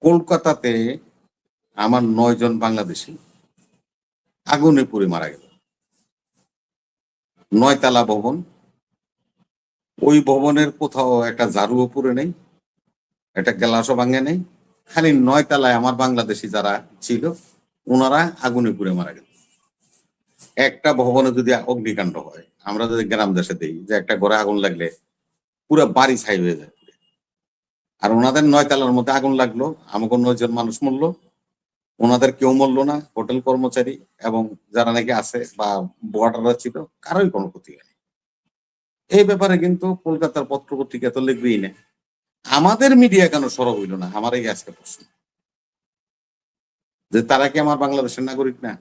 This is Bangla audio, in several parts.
কলকাতাতে আমার 9 জন বাংলাদেশি আগুনে পুড়ে মারা গেল। 9 তলা ভবন, ওই ভবনের কোথাও একটা ঝাড়ুও পুড়ে নেই, একটা গ্লাসও ভাঙে নেই, খালি 9 তলায় আমার বাংলাদেশি যারা ছিল ওনারা আগুনে পুড়ে মারা গেল। একটা ভবনে যদি অগ্নিকাণ্ড হয়, আমরা যদি গ্রাম দেশে দেই যে একটা ঘরে আগুন লাগলে পুরো বাড়ি ছাই হয়ে যায়, আর ওনাদের 9 তলার মধ্যে আগুন লাগলো, আমাকে 9 জন মানুষ মরলো, ওনাদের কেউ মরলো না, হোটেল কর্মচারী এবং যারা নাকি আছে বা বর্ডাররা ছিল কারোই কোনো ক্ষতি হয়নি। এই ব্যাপারে কিন্তু কলকাতার পত্র পত্রিকা তো লিখবেই না। আমাদের মিডিয়া কেন সরব হইল না? আমার এই আজকে প্রশ্ন, যে তারা কি আমার বাংলাদেশের নাগরিক না?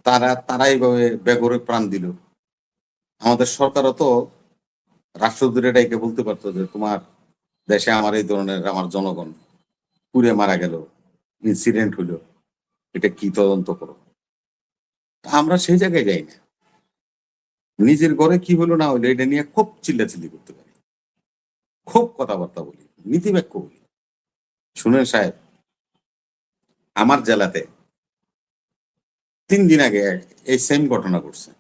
তারা এইভাবে বেঘরে প্রাণ দিল। আমাদের সরকারও তো রাষ্ট্রদূতে ডাইকে বলতে পারতো যে তোমার দেশে আমার এই ধরনের আমার জনগণ পুড়ে মারা গেল, ইনসিডেন্ট হইল, এটা কি তদন্ত করো। আমরা সেই জায়গায় যাই না। নিজের ঘরে কি হলো না হইলো এটা নিয়ে খুব চিল্লাচিল্লি করতে পারি, খুব কথাবার্তা বলি, নীতিবাক্য বলি। শুনেন সাহেব, আমার জেলাতে 3 দিন আগে এই সেম ঘটনা ঘটছে।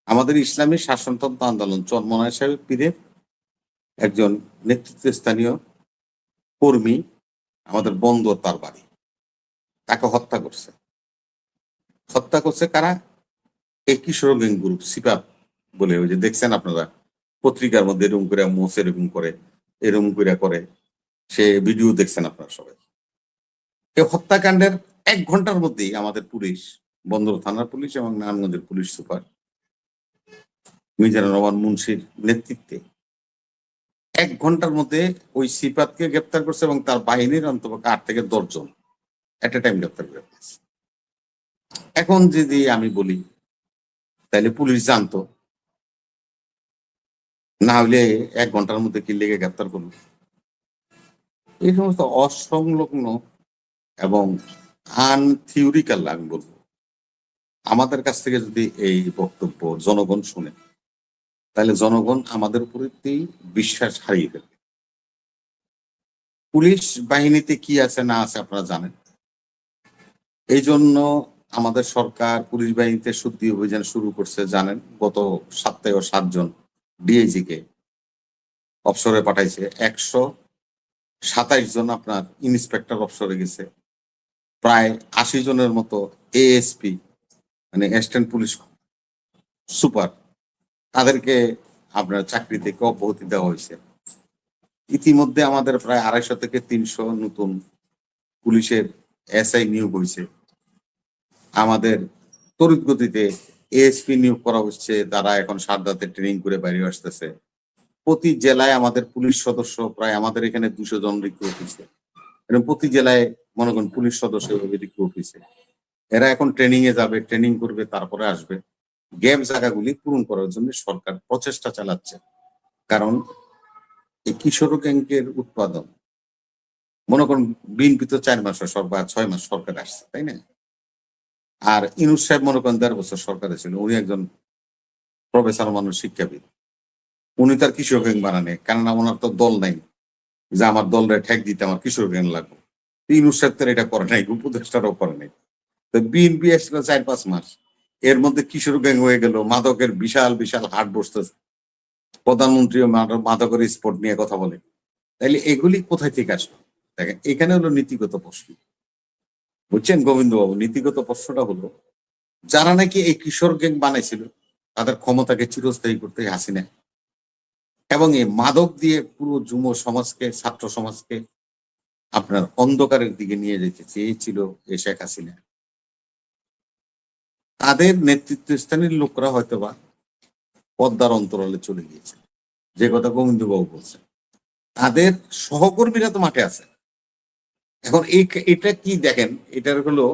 আমাদের ইসলামী শাসনতন্ত্র আন্দোলন চরমনায় সাহেব পীরের একজন নেতৃত্বস্থানীয় কর্মী, আমাদের বন্দর তার বাড়ি, তাকে হত্যা করছে। হত্যা করছে কারা? এই কিশোর গ্যাং গ্রুপ সিপাপ বলে, ওই যে দেখছেন আপনারা পত্রিকার মধ্যে এরকম করে মোস এরকম করে এরকম করে সে ভিডিও দেখছেন আপনারা সবাই। এই হত্যাকাণ্ডের 1 ঘন্টার মধ্যেই আমাদের পুলিশ, বন্দর থানার পুলিশ এবং নারায়ণগঞ্জের পুলিশ সুপার মিজানুর রহমান মুন্সির নেতৃত্বে 1 ঘন্টার মধ্যে ওই সিপাতকে গ্রেপ্তার করছে এবং তার বাহিনীর অন্তপক্ষে 8 থেকে 10 জন এট এ টাইম গ্রেপ্তার করে ফেলেছে। এখন যদি আমি বলি তাহলে পুলিশ জানতো না, হলে 1 ঘন্টার মধ্যে কি লেগে গ্রেপ্তার করলো? এই সমস্ত অসংলগ্ন এবং আনথিওরিক্যাল আমি বলবো, আমাদের কাছ থেকে যদি এই বক্তব্য জনগণ শুনে তাহলে জনগণ আমাদের উপরেই বিশ্বাস হারিয়ে ফেলবে। পুলিশ বাহিনীতে কি আছে না আছে আপনারা জানেন। এই জন্য আমাদের সরকার পুলিশ বাহিনীতে শুদ্ধি অভিযান শুরু করছে জানেন। গত সপ্তাহে 7 জন ডিআইজি কে অবসরে পাঠাইছে, 127 জন আপনার ইন্সপেক্টর অবসরে গেছে, প্রায় 80 জনের মতো এএসপি মানে অ্যাসিস্ট্যান্ট পুলিশ সুপার তাদেরকে আপনার চাকরি থেকে অব্যাহতি দেওয়া হয়েছে। ইতিমধ্যে আমাদের প্রায় 250 থেকে 300 নতুন পুলিশের এসআই নিয়োগ হয়েছে। আমাদের তড়িৎ গতিতে এএসপি নিয়োগ করা হচ্ছে, তারা এখন সারদাতে ট্রেনিং করে বাইরে আসতেছে। প্রতি জেলায় আমাদের পুলিশ সদস্য প্রায় আমাদের এখানে 200 জন রিক্রুট হয়েছে, এবং প্রতি জেলায় মনে করেন পুলিশ সদস্য রিক্রুট হয়েছে। এরা এখন ট্রেনিং এ যাবে, ট্রেনিং করবে, তারপরে আসবে। গ্যাপ জায়গাগুলি পূরণ করার জন্য সরকার প্রচেষ্টা চালাচ্ছে। কারণ এই কিশোর গ্যাংকের উৎপাদন, মনে করুন বিএনপি তো 4 মাস বা 6 মাস সরকার আসছে, তাই না? আর ইউনূস সাহেব মনে করেন 1.5 বছর সরকারে ছিল। উনি একজন প্রফেসর মানুষ, শিক্ষাবিদ। উনি তার কিশোর গ্যাং বানানে, কেননা ওনার তো দল নাই যে আমার দলরে ঠেক দিতে আমার কিশোর গ্যাং লাগবে। ইউনূস সাহেব তো এটা করে নাই, উপদেষ্টারও করে নাই। তো বিএনপি আসছিল 4-5 মাস, এর মধ্যে কিশোর গ্যাং হয়ে গেল, মাদকের বিশাল বিশাল হাট বসতেছে, প্রধানমন্ত্রী মাদকের স্পট নিয়ে কথা বলে। তাইলে এগুলি কোথায় থেকে আসলো? দেখেন, এখানে হলো নীতিগত প্রশ্ন, বুঝছেন গোবিন্দবাবু? নীতিগত প্রশ্নটা হলো, যারা নাকি এই কিশোর গ্যাং বানাইছিল তাদের ক্ষমতাকে চিরস্থায়ী করতে হাসিনা এবং এই মাদক দিয়ে পুরো যুব সমাজকে, ছাত্র সমাজকে আপনার অন্ধকারের দিকে নিয়ে যেতে চেয়েছিল এই শেখ হাসিনা। তাদের নেতৃত্বস্থানীয় লোকরা হয়তোবা পদ্মার অন্তরালে চলে গিয়েছে, যে কথা গোবিন্দবাবু বলছেন। তাদের সহকর্মীরা তো মাঠে আছে। এখন এটা কি দেখেন, এটার হলো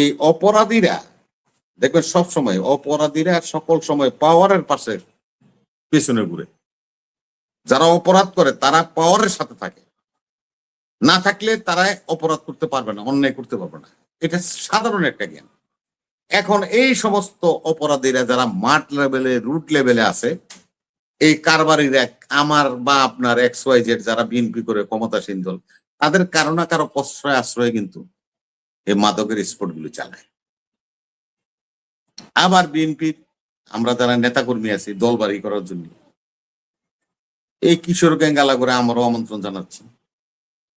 এই অপরাধীরা, দেখবেন সব সময় অপরাধীরা সকল সময় পাওয়ারের পাশে পেছনে ঘুরে। যারা অপরাধ করে তারা পাওয়ারের সাথে থাকে, না থাকলে তারা অপরাধ করতে পারবে না, অন্যায় করতে পারবে না। এটা সাধারণ একটা জ্ঞান। এখন এই সমস্ত অপরাধীরা যারা মাঠ লেভেলে, রুট লেভেলে আছে, এই কারবারির এক আমার বা আপনার XYZ যারা বিএনপি করে ক্ষমতাসীন দল, তাদের কারো না কারো প্রশ্রয় আশ্রয়ে কিন্তু এই মাদকের স্পট গুলো চালায়। আবার বিএনপির আমরা যারা নেতাকর্মী আছি দল বাড়ি করার জন্য এই কিশোর গ্যাং আলা করে আমারও আমন্ত্রণ জানাচ্ছি।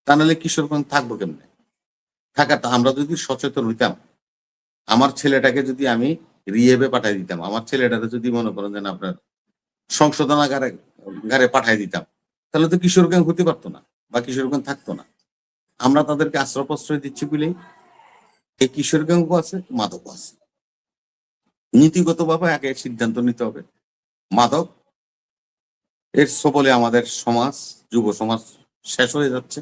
তা নাহলে কিশোর গ্যাং থাকবো কেমনে? থাকাটা আমরা যদি সচেতন হইতাম, আমার ছেলেটাকে যদি আমি রিহেবে পাঠাই দিতাম, আমার ছেলেটাকে যদি মনে করেন যে আপনার সংশোধনাগারে পাঠাই দিতাম, তাহলে তো কিশোর গ্যাং হতে পারতো না বা কিশোর গ্যাং থাকতো না। আমরা তাদেরকে আশ্রয় প্রশ্রয় দিচ্ছি বলেই এই কিশোর গ্যাংও আছে, মাদকও আছে। নীতিগতভাবে আগে সিদ্ধান্ত নিতে হবে। মাদক এর সবলে আমাদের সমাজ, যুব সমাজ শেষ হয়ে যাচ্ছে।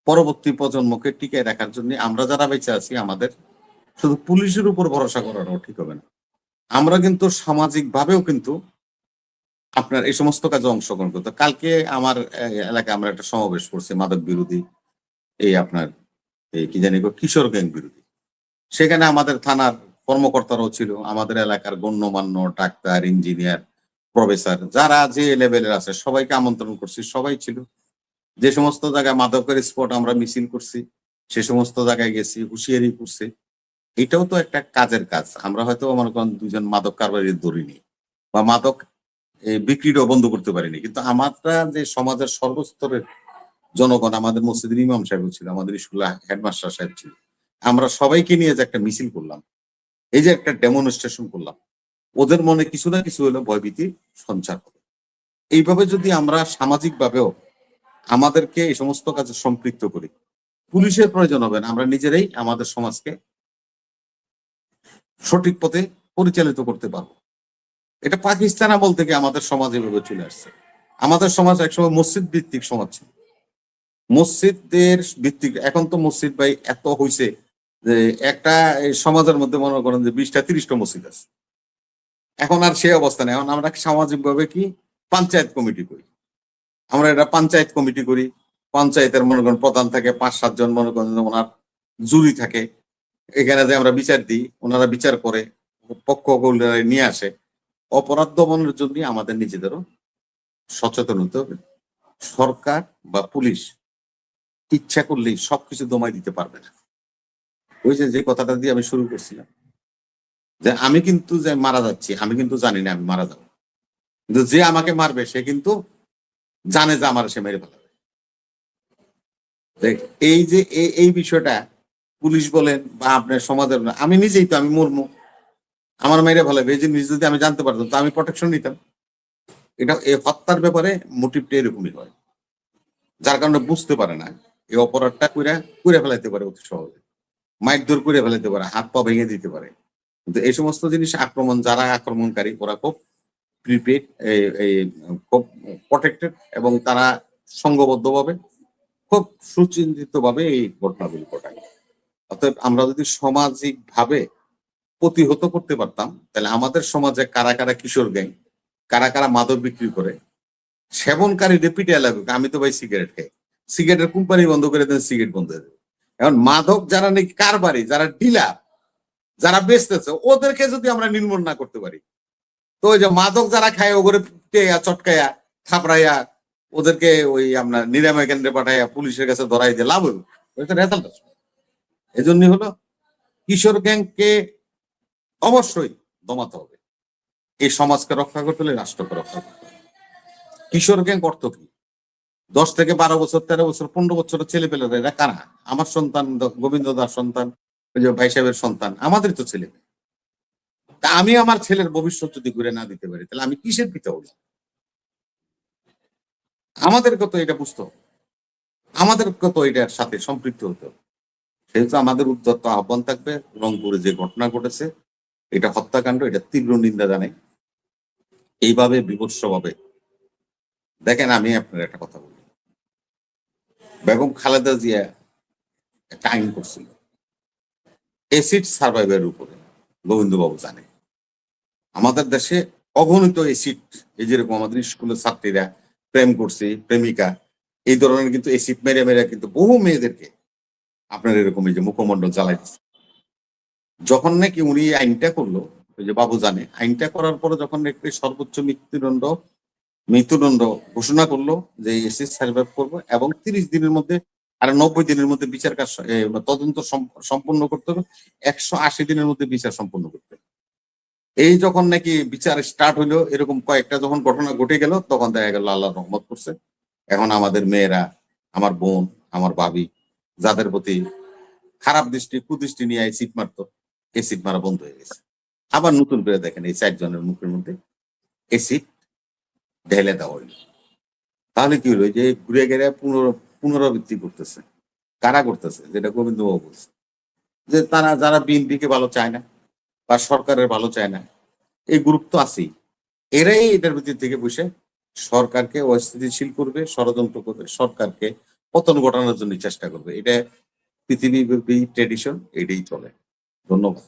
পরবর্তী প্রজন্মকে টিকিয়ে রাখার জন্য আমরা যারা বেঁচে আছি আমাদের শুধু পুলিশের উপর ভরসা করাটাও ঠিক হবে না। আমরা কিন্তু সামাজিক ভাবেও কিন্তু আপনার এই সমস্ত কাজে অংশগ্রহণ করতে। কালকে আমার এলাকায় আমরা একটা সমাবেশ করছি মাদক বিরোধী, এই আপনার এই কি জানি কিশোর গ্যাং বিরোধী। সেখানে আমাদের থানার কর্মকর্তারাও ছিল, আমাদের এলাকার গণ্যমান্য ডাক্তার, ইঞ্জিনিয়ার, প্রফেসর যারা যে লেভেলের আছে সবাইকে আমন্ত্রণ করছি, সবাই ছিল। যে সমস্ত জায়গায় মাদকের স্পট আমরা মিছিল করছি সে সমস্ত জায়গায় গেছি, হুঁশিয়ারি করছি। এটাও তো একটা কাজের কাজ। আমরা হয়তো মনে করেন দুজন মাদক কারবারির ধরিনি বা মাদক বিক্রিটাও বন্ধ করতে পারিনি, কিন্তু আমরা যে সমাজের সর্বস্তরের জনগণ, আমাদের মসজিদের ইমাম সাহেব ছিল, আমাদের স্কুলে হেডমাস্টার সাহেব ছিল, আমরা সবাইকে নিয়ে যে একটা মিছিল করলাম, এই যে একটা ডেমনস্ট্রেশন করলাম, ওদের মনে কিছু না কিছু হলো ভয়ভীতি সঞ্চার হবে। এইভাবে যদি আমরা সামাজিক ভাবেও আমাদেরকে এই সমস্ত কাজে সম্পৃক্ত করি, পুলিশের প্রয়োজন হবে না, আমরা নিজেরাই আমাদের সমাজকে সঠিক পথে পরিচালিত করতে পারবো। এটা পাকিস্তান আমল থেকে আমাদের সমাজ এভাবে চলে আসছে। আমাদের সমাজ একসময় মসজিদ ভিত্তিক সমাজ ছিল, মসজিদের ভিত্তিক। এখন তো মসজিদ ভাই এত হয়েছে যে একটা সমাজের মধ্যে মনে করেন যে 20টা 30টা মসজিদ আছে। এখন আর সেই অবস্থা নেই। এখন আমরা সামাজিক ভাবে কি পঞ্চায়েত কমিটি করি, আমরা এটা পঞ্চায়েত কমিটি করি। পঞ্চায়েতের মনে করেন প্রধান থাকে, 5-7 জন মনে করেন ওনার জুরি থাকে, এখানে যে আমরা বিচার দিই, ওনারা বিচার করে পক্ষ নিয়ে আসে। অপরাধ দমনের জন্য আমাদের নিজেদেরও সচেতন হতে হবে। সরকার বা পুলিশ ইচ্ছা করলেই সবকিছু দমাই দিতে পারবে না। ওই যে কথাটা দিয়ে আমি শুরু করছিলাম যে আমি কিন্তু যে মারা যাচ্ছি, আমি কিন্তু জানি না আমি মারা যাবো, কিন্তু যে আমাকে মারবে সে কিন্তু জানে যে আমার সে মেরে ফেলাবে। এই যে এই বিষয়টা পুলিশ বলেন বা আপনার সমাজের, আমি নিজেই তো আমি মরমু, আমার মেরে ফেলাবে, এই জিনিস যদি আমি জানতে পারতাম তো আমি প্রোটেকশন নিতাম। এটা এই হত্যার ব্যাপারে মোটিভটা এরকমই হয়, যার কারণে বুঝতে পারে না এই অপরাধটা করে ফেলাইতে পারে অতি সহজে, মাইক দূর করে ফেলাইতে পারে, হাত পা ভেঙে দিতে পারে। কিন্তু এই সমস্ত জিনিস যারা আক্রমণকারী ওরা খুব প্রিপেড, খুব প্রটেক্টেড, এবং তারা সংঘবদ্ধ ভাবে খুব সুচিন্তিত ভাবে এই ঘটনাগুলি ঘটায়। অতএব আমরা যদি সামাজিক ভাবে প্রতিহত করতে পারতাম, তাহলে আমাদের সমাজে কারা কারা কিশোর গ্যাং, কারা কারা মাদক বিক্রি করে, সেবনকারী রেপিটে লাগুক। আমি তো ভাই সিগারেট খাই, সিগারেটের কোম্পানি বন্ধ করে দেন, সিগারেট বন্ধ হয়ে যাবে। এখন মাদক যারা নাকি কারবারি, যারা ডিলার, যারা বেচতেছে, ওদেরকে যদি আমরা নির্মূল না করতে পারি, তো ওই যে মাদক যারা খায় ওগুলো চটকাইয়া থাপড়াইয়া ওদেরকে ওই আপনার নিরাময় কেন্দ্রে পাঠাইয়া পুলিশের কাছে ধরাই দিয়ে লাভ হইব, রেজাল্ট আসবে। এই জন্যই হলো কিশোর গ্যাংকে অবশ্যই দমাতে হবে। এই সমাজকে রক্ষা করতে হলে রাষ্ট্রকে রক্ষা করতে হবে। কিশোর গ্যাং অর্থ কি? 10 থেকে 12 বছর, 13 বছর, 15 বছরের ছেলে পেলেরা, এরা কারা? আমার সন্তান, গোবিন্দ দাস সন্তান, ওই যে ভাই সাহেবের সন্তান, আমাদেরই তো ছেলে। তা আমি আমার ছেলের ভবিষ্যৎ যদি ঘুরে না দিতে পারি, তাহলে আমি কিসের পিতা হলাম? আমাদেরকে তো এটা বুঝতে হবে, আমাদেরকে তো এটার সাথে সম্পৃক্ত হতে হবে। সেহেতু আমাদের উদ্যত আহ্বান থাকবে, রংপুরে যে ঘটনা ঘটেছে এটা হত্যাকাণ্ড, এটা তীব্র নিন্দা জানাই। এইভাবে বিভৎসভাবে দেখেন, আমি আপনার একটা কথা বলি, বেগম খালেদা জিয়া একটা আইন করছিল এসিড সার্ভাইভের উপরে। গোবিন্দবাবু জানে আমাদের দেশে অগণিত এসিড, এই যেরকম আমাদের স্কুলের ছাত্রীরা প্রেম করছে, প্রেমিকা, এই ধরনের কিন্তু এসিড মেরে মেরে কিন্তু বহু মেয়েদেরকে আপনার এরকম এই যে মুখমণ্ডল জ্বালাই দিচ্ছে। যখন নাকি উনি আইনটা করলো, ওই যে বাবু জানে, আইনটা করার পরে যখন একটি সর্বোচ্চ মৃত্যুদণ্ড মৃত্যুদণ্ড ঘোষণা করলো যে এসি সার্ভাইভ করবো এবং 30 দিনের মধ্যে আর 90 দিনের মধ্যে বিচার কাজ তদন্ত সম্পন্ন করতে হবে, 180 দিনের মধ্যে বিচার সম্পন্ন করতে হবে। এই যখন নাকি বিচার স্টার্ট হইলো, এরকম কয়েকটা যখন ঘটনা ঘটে গেল, তখন দেখা গেল আল্লাহ রহমত করছে। এখন আমাদের মেয়েরা, আমার বোন, আমার ভাবি, যাদের প্রতি খারাপ দৃষ্টি কুদৃষ্টি নিয়ে সিট মারতো, এই সিট মারা বন্ধ হয়ে গেছে। আবার নতুন করে দেখেন এই 4 জনের মুখের মধ্যে এই সিট ঢেলে দেওয়া হইলো। তাহলে কি হলো? যে ঘুরে গেলে পুনরাবৃত্তি করতেছে। কারা করতেছে? যেটা গোবিন্দবাবু বলছে যে তারা যারা বিএনপিকে ভালো চায় না বা সরকারের ভালো চায় না, এই গ্রুপ তো আছেই। এরাই এটার ভিতর থেকে বসে সরকারকে অস্থিতিশীল করবে, ষড়যন্ত্র করবে, সরকারকে পতন ঘটানোর জন্য চেষ্টা করবে। এটা পৃথিবীব্যাপী ট্রেডিশন, এটাই চলে। ধন্যবাদ।